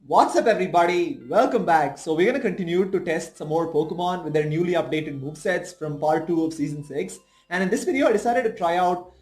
What's up everybody? Welcome back. So we're going to continue to test some more Pokemon with their newly updated movesets from part 2 of season 6. And in this video I decided to try out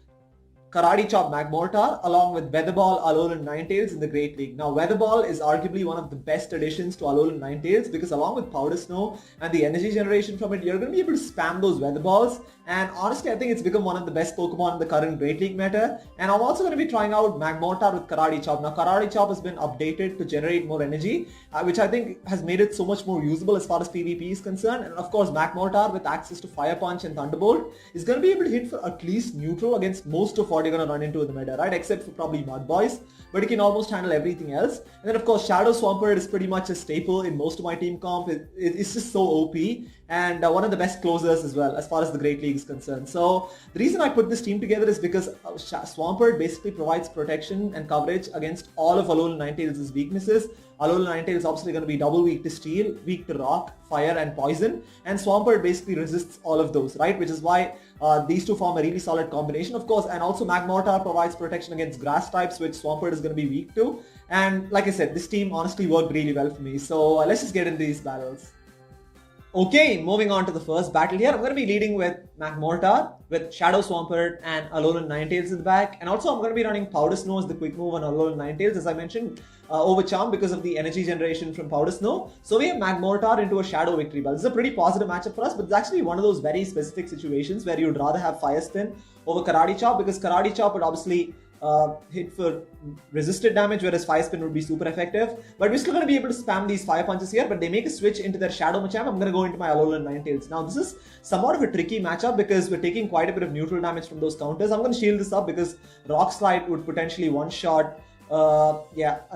Karate Chop Magmortar along with Weather Ball, Alolan Ninetales in the Great League. Now Weather Ball is arguably one of the best additions to Alolan Ninetales because along with Powder Snow and the energy generation from it, you're going to be able to spam those Weather Balls. And honestly, I think it's become one of the best Pokemon in the current Great League meta. And I'm also going to be trying out Magmortar with Karate Chop. Now Karate Chop has been updated to generate more energy, which I think has made it so much more usable as far as PvP is concerned. And of course, Magmortar with access to Fire Punch and Thunderbolt is going to be able to hit for at least neutral against most of what you're going to run into in the meta, right? Except for probably Mud Boys, but it can almost handle everything else. And then of course, Shadow Swampert is pretty much a staple in most of my team comp. It's just so OP and one of the best closers as well as far as the Great League is concerned. So the reason I put this team together is because Swampert basically provides protection and coverage against all of Alolan Ninetales' weaknesses. Alolan Ninetales is obviously going to be double weak to steel, weak to rock, fire and poison, and Swampert basically resists all of those, right? Which is why these two form a really solid combination, of course. And also Magmortar provides protection against grass types, which Swampert is going to be weak to. And like I said, this team honestly worked really well for me. So let's just get into these battles. Okay, moving on to the first battle here. I'm going to be leading with Magmortar with Shadow Swampert and Alolan Ninetales in the back. And also I'm going to be running Powder Snow as the quick move on Alolan Ninetales, as I mentioned, over Charm because of the energy generation from Powder Snow. So we have Magmortar into a Shadow Victory Bell. This is a pretty positive matchup for us, but it's actually one of those very specific situations where you'd rather have Fire Spin over Karate Chop, because Karate Chop would obviously hit for resisted damage, whereas Fire Spin would be super effective. But we're still going to be able to spam these Fire Punches here, but they make a switch into their Shadow Machamp. I'm going to go into my Alolan Ninetales. Now this is somewhat of a tricky matchup because we're taking quite a bit of neutral damage from those counters. I'm going to shield this up because Rock Slide would potentially one-shot an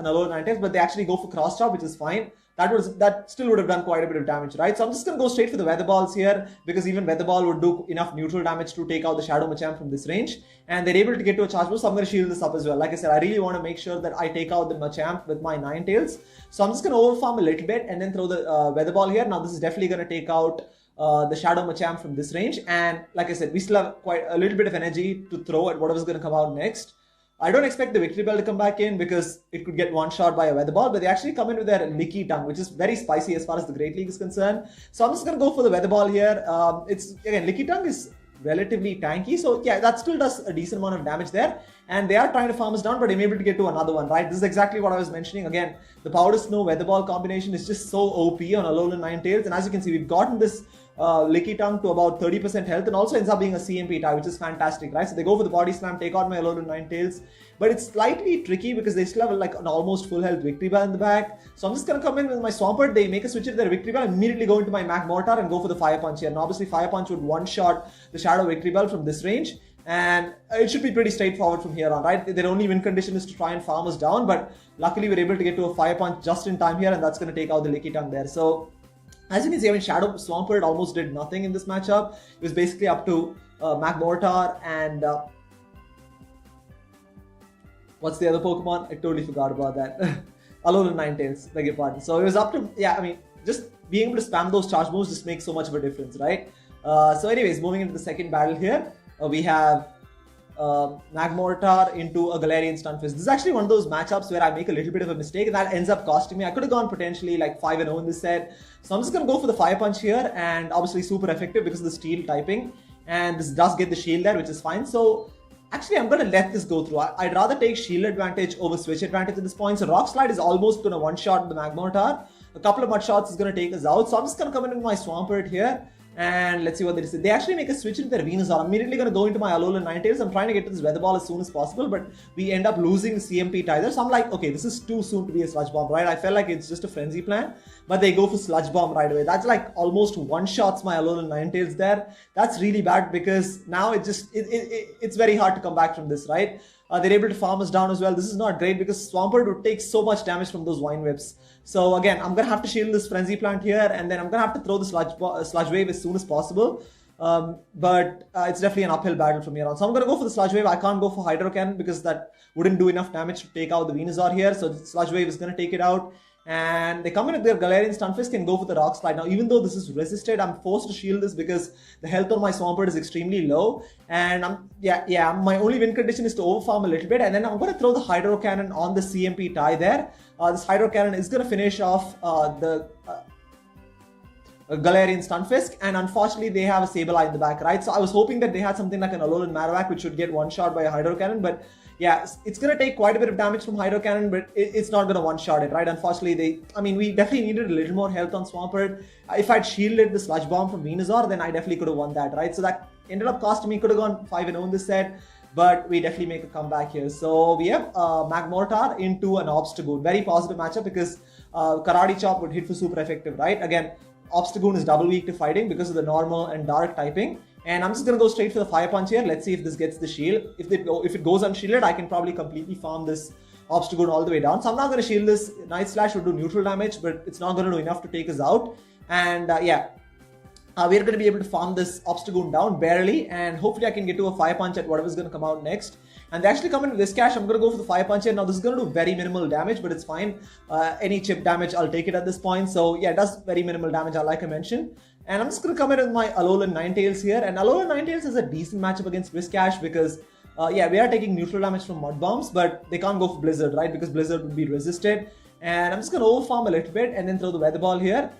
Alolan Ninetales, but they actually go for Cross Chop, which is fine. That still would have done quite a bit of damage, right? So I'm just going to go straight for the Weather Balls here because even Weather Ball would do enough neutral damage to take out the Shadow Machamp from this range. And they're able to get to a charge boost, so I'm going to shield this up as well. Like I said, I really want to make sure that I take out the Machamp with my Ninetales. So I'm just going to overfarm a little bit and then throw the Weather Ball here. Now this is definitely going to take out the Shadow Machamp from this range. And like I said, we still have quite a little bit of energy to throw at whatever's going to come out next. I don't expect the Victory Bell to come back in because it could get one-shot by a Weather Ball, but they actually come in with their Licky Tongue, which is very spicy as far as the Great League is concerned. So I'm just going to go for the Weather Ball here. Again, Licky Tongue is relatively tanky, so yeah, that still does a decent amount of damage there. And they are trying to farm us down, but I'm able to get to another one, right? This is exactly what I was mentioning. Again, the Powder Snow Weather Ball combination is just so OP on Alolan Ninetales, and as you can see, we've gotten this Licky Tongue to about 30% health, and also ends up being a CMP tie, which is fantastic, right? So they go for the Body Slam, take out my Alolan Ninetales, but it's slightly tricky because they still have like an almost full health Victory Bell in the back. So I'm just going to come in with my Swampert. They make a switch to their Victory Bell, immediately go into my Magmortar and go for the Fire Punch here. And obviously Fire Punch would one-shot the Shadow Victory Bell from this range, and it should be pretty straightforward from here on, right? Their only win condition is to try and farm us down, but luckily we're able to get to a Fire Punch just in time here, and that's going to take out the Licky Tongue there. So as you can see, I mean, Shadow Swampert almost did nothing in this matchup. It was basically up to Magmortar and what's the other Pokemon? I totally forgot about that. Alolan Ninetales, beg your pardon. So it was up to, just being able to spam those charge moves just makes so much of a difference, right? So anyways, moving into the second battle here, we have Magmortar into a Galarian Stunfisk. This is actually one of those matchups where I make a little bit of a mistake and that ends up costing me. I could have gone potentially like 5-0 in this set. So I'm just going to go for the Fire Punch here, and obviously super effective because of the steel typing. And this does get the shield there, which is fine. So actually, I'm going to let this go through. I'd rather take shield advantage over switch advantage at this point. So Rock Slide is almost going to one-shot the Magmortar. A couple of Mud Shots is going to take us out. So I'm just going to come in with my Swampert here. And let's see what they say. They actually make a switch into their Venusaur. I'm immediately going to go into my Alolan Ninetales. I'm trying to get to this Weather Ball as soon as possible, but we end up losing the CMP tie there. So I'm like, okay, this is too soon to be a Sludge Bomb, right? I felt like it's just a frenzy plan, but they go for Sludge Bomb right away. That's like almost one-shots my Alolan Ninetales there. That's really bad because now it's very hard to come back from this, right? They're able to farm us down as well. This is not great because Swampert would take so much damage from those Vine Whips. So again, I'm going to have to shield this Frenzy Plant here, and then I'm going to have to throw the Sludge Wave as soon as possible. But it's definitely an uphill battle from here on. So I'm going to go for the Sludge Wave. I can't go for Hydro Cannon because that wouldn't do enough damage to take out the Venusaur here. So the Sludge Wave is going to take it out. And they come in with their Galarian Stunfisk and go for the Rock Slide. Now, even though this is resisted, I'm forced to shield this because the health on my Swampert is extremely low. And my only win condition is to overfarm a little bit. And then I'm going to throw the Hydro Cannon on the CMP tie there. this Hydro Cannon is going to finish off the Galarian Stunfisk, and unfortunately they have a Sableye in the back, right? So I was hoping that they had something like an Alolan Marowak which would get one shot by a Hydro Cannon, but yeah, it's going to take quite a bit of damage from Hydro Cannon, but it's not going to one-shot it, right? Unfortunately, we definitely needed a little more health on Swampert. If I'd shielded the Sludge Bomb from Venusaur, then I definitely could have won that, right? So that ended up costing me, could have gone 5-0 in this set, but we definitely make a comeback here. So we have Magmortar into an Obstagoon. Very positive matchup because Karate Chop would hit for super effective, right? Again, Obstagoon is double weak to fighting because of the normal and dark typing. And I'm just going to go straight for the Fire Punch here. Let's see if this gets the shield. If it goes unshielded, I can probably completely farm this Obstagoon all the way down. So I'm not going to shield this. Night Slash will do neutral damage, but it's not going to do enough to take us out. And we're going to be able to farm this Obstagoon down barely. And hopefully I can get to a Fire Punch at whatever's going to come out next. And they actually come in with Whiscash. I'm going to go for the Fire Punch here. Now this is going to do very minimal damage, but it's fine. Any chip damage, I'll take it at this point. So yeah, it does very minimal damage, like I mentioned. And I'm just going to come in with my Alolan Ninetales here. And Alolan Ninetales is a decent matchup against Whiscash because, we are taking neutral damage from Mud Bombs, but they can't go for Blizzard, right? Because Blizzard would be resisted. And I'm just going to overfarm a little bit and then throw the Weather Ball here.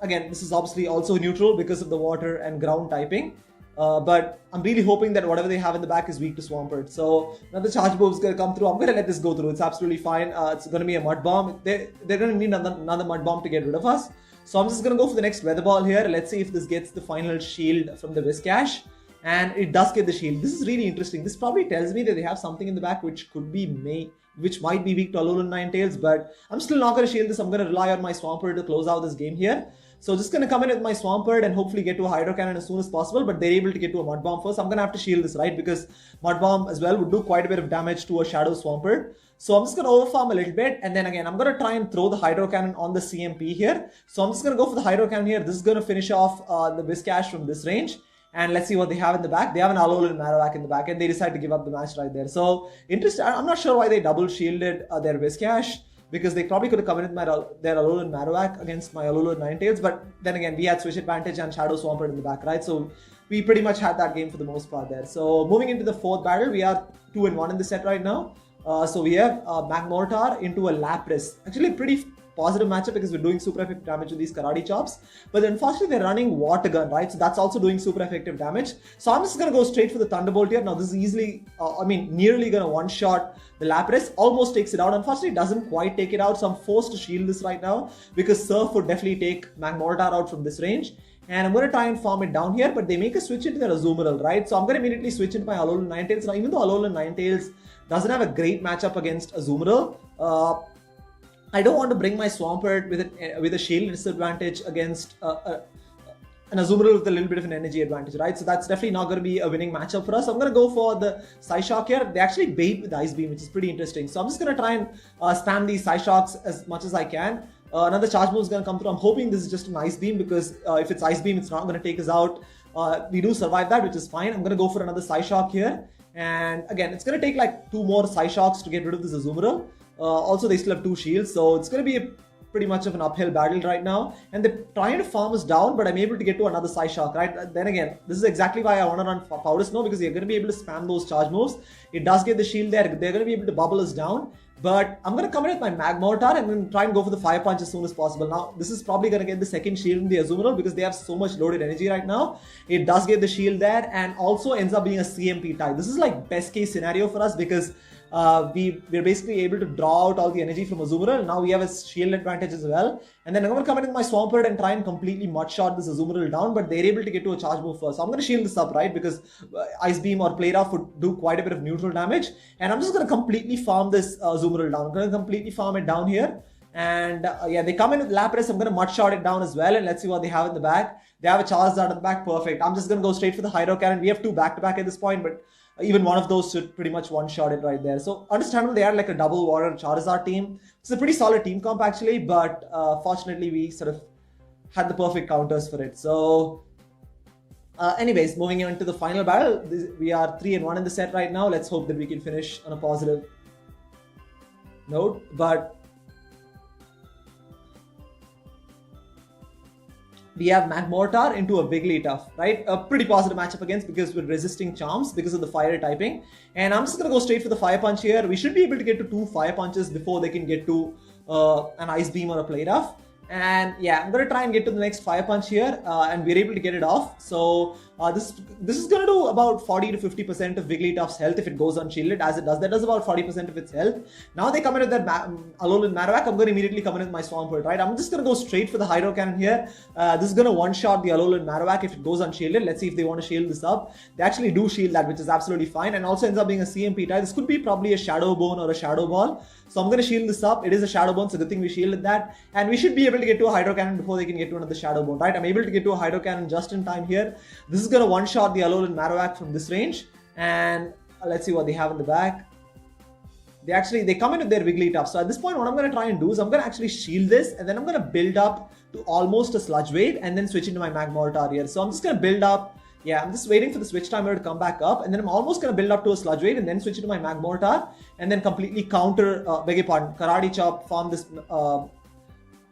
Again, this is obviously also neutral because of the water and ground typing. But I'm really hoping that whatever they have in the back is weak to Swampert. So another Charge Move is going to come through. I'm going to let this go through. It's absolutely fine. It's going to be a Mud Bomb. They're going to need another Mud Bomb to get rid of us. So I'm just going to go for the next Weather Ball here. Let's see if this gets the final shield from the Whiscash. And it does get the shield. This is really interesting. This probably tells me that they have something in the back which might be weak to Alolan Ninetales. But I'm still not going to shield this. I'm going to rely on my Swampert to close out this game here. So just going to come in with my Swampert and hopefully get to a Hydro Cannon as soon as possible. But they're able to get to a Mud Bomb first. I'm going to have to shield this, right? Because Mud Bomb as well would do quite a bit of damage to a Shadow Swampert. So I'm just going to overfarm a little bit. And then again, I'm going to try and throw the Hydro Cannon on the CMP here. So I'm just going to go for the Hydro Cannon here. This is going to finish off the Whiscash from this range. And let's see what they have in the back. They have an Alolan Marowak in the back. And they decide to give up the match right there. So interesting. I'm not sure why they double shielded their Whiscash, because they probably could have come in with their Alolan Marowak against my Alolan Ninetales. But then again, we had Switch Advantage and Shadow Swampert in the back, right? So we pretty much had that game for the most part there. So moving into the fourth battle, we are 2-1 in the set right now. So we have Magmortar into a Lapras. Actually a pretty positive matchup because we're doing super effective damage with these Karate Chops. But unfortunately they're running Water Gun, right? So that's also doing super effective damage. So I'm just going to go straight for the Thunderbolt here. Now this is easily, nearly going to one-shot the Lapras. Almost takes it out. Unfortunately it doesn't quite take it out. So I'm forced to shield this right now because Surf would definitely take Magmortar out from this range. And I'm going to try and farm it down here, but they make a switch into their Azumarill, right? So I'm going to immediately switch into my Alolan Ninetales. Now even though Alolan Ninetales doesn't have a great matchup against Azumarill, I don't want to bring my Swampert with a shield disadvantage against an Azumarill with a little bit of an energy advantage, right? So that's definitely not going to be a winning matchup for us. I'm going to go for the Psyshock here. They actually bait with Ice Beam, which is pretty interesting. So I'm just going to try and spam these Psyshocks as much as I can. Another Charge Move is going to come through. I'm hoping this is just an Ice Beam because if it's Ice Beam, it's not going to take us out. We do survive that, which is fine. I'm going to go for another Psyshock here. And again, it's going to take like 2 more Psyshocks to get rid of this Azumarill. Also, they still have 2 shields, so it's going to be pretty much of an uphill battle right now. And they're trying to farm us down, but I'm able to get to another Psyshock, right? Then again, this is exactly why I want to run Powder Snow, because you're going to be able to spam those charge moves. It does get the shield there. They're going to be able to bubble us down. But I'm going to come in with my Magmortar and then try and go for the Fire Punch as soon as possible. Now, this is probably going to get the second shield in the Azumarill because they have so much loaded energy right now. It does get the shield there and also ends up being a CMP tie. This is like best case scenario for us because we're basically able to draw out all the energy from Azumarill. Now we have a shield advantage as well. And then I'm going to come in with my Swampert and try and completely mud-shot this Azumarill down, but they're able to get to a charge move first. So I'm going to shield this up, right? Because Ice Beam or Play Rough would do quite a bit of neutral damage. And I'm just going to completely farm this Azumarill down. I'm going to completely farm it down here. And yeah, they come in with Lapras. I'm going to mud-shot it down as well. And let's see what they have in the back. They have a Charizard in the back. Perfect. I'm just going to go straight for the Hydro Cannon. We have 2 back-to-back at this point, but even one of those should pretty much one-shot it right there. So understandable, they had like a double Warrior Charizard team. It's a pretty solid team comp actually, but fortunately we sort of had the perfect counters for it. So anyways, moving on to the final battle. We are 3-1 in the set right now. Let's hope that we can finish on a positive note. But we have Magmortar into a Wigglytuff, right? A pretty positive matchup against because we're resisting charms because of the fire typing. And I'm just going to go straight for the Fire Punch here. We should be able to get to 2 Fire Punches before they can get to an Ice Beam or a Play Rough. And yeah, I'm going to try and get to the next Fire Punch here, and we're able to get it off. So this is going to do about 40 to 50% of Wigglytuff's health if it goes unshielded, as it does. That does about 40% of its health. Now they come in with that Alolan Marowak. I'm going to immediately come in with my Swampert, right? I'm just going to go straight for the Hydro Cannon here. This is going to one-shot the Alolan Marowak if it goes unshielded. Let's see if they want to shield this up. They actually do shield that, which is absolutely fine, and also ends up being a CMP tie. This could be probably a Shadow Bone or a Shadow Ball. So I'm going to shield this up. It is a Shadow Bone, so good thing we shielded that. And we should be able to get to a Hydro Cannon before they can get to another Shadow Bone, right? I'm able to get to a Hydro Cannon just in time here. This is going to one-shot the Alolan Marowak from this range. And let's see what they have in the back. They come in with their Wigglytuff. So at this point, what I'm going to try and do is I'm going to actually shield this, and then I'm going to build up to almost a Sludge Wave, and then switch into my Magmortar here. So I'm just going to build up. Yeah, I'm just waiting for the switch timer to come back up, and then I'm almost going to build up to a Sludge Wave and then switch into my Magmortar, and then completely counter, Karate Chop, farm this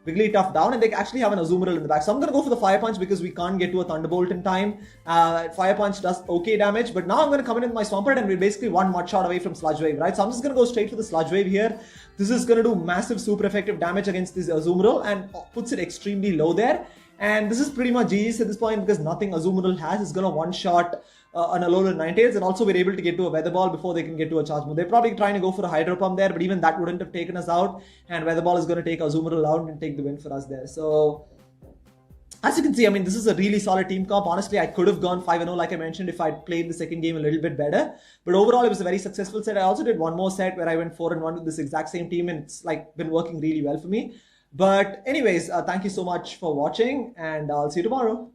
Wigglytuff down, and they actually have an Azumarill in the back. So I'm going to go for the Fire Punch because we can't get to a Thunderbolt in time. Fire Punch does okay damage, but now I'm going to come in with my Swampert, and we're basically one Mud Shot away from Sludge Wave, right? So I'm just going to go straight for the Sludge Wave here. This is going to do massive super effective damage against this Azumarill and puts it extremely low there. And this is pretty much GG's at this point because nothing Azumarill has is going to one-shot an Alolan Ninetales, and also we're able to get to a Weather Ball before they can get to a Charge Move. They're probably trying to go for a Hydro Pump there, but even that wouldn't have taken us out, and Weather Ball is going to take Azumarill out and take the win for us there. So as you can see, I mean, this is a really solid team comp. Honestly, I could have gone 5-0 like I mentioned if I'd played the second game a little bit better. But overall, it was a very successful set. I also did one more set where I went 4-1 with this exact same team, and it's like been working really well for me. But anyways, thank you so much for watching, and I'll see you tomorrow.